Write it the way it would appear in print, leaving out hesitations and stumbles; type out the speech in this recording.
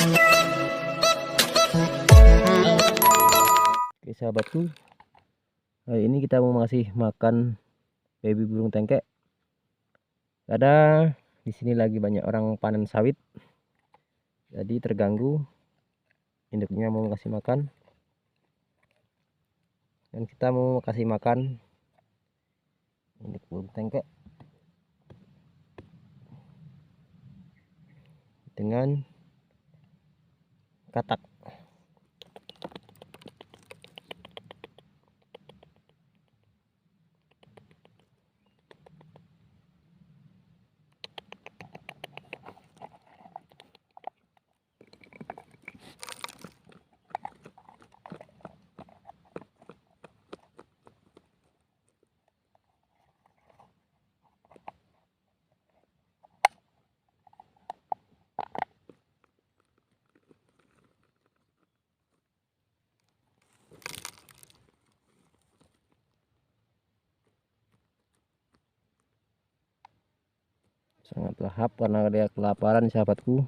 Oke sahabatku, hari ini kita mau ngasih makan baby burung tengkek. Ada di sini lagi banyak orang panen sawit, jadi terganggu. Induknya mau kasih makan, dan kita mau kasih makan induk burung tengkek dengan katak. Sangat lahap karena dia kelaparan sahabatku.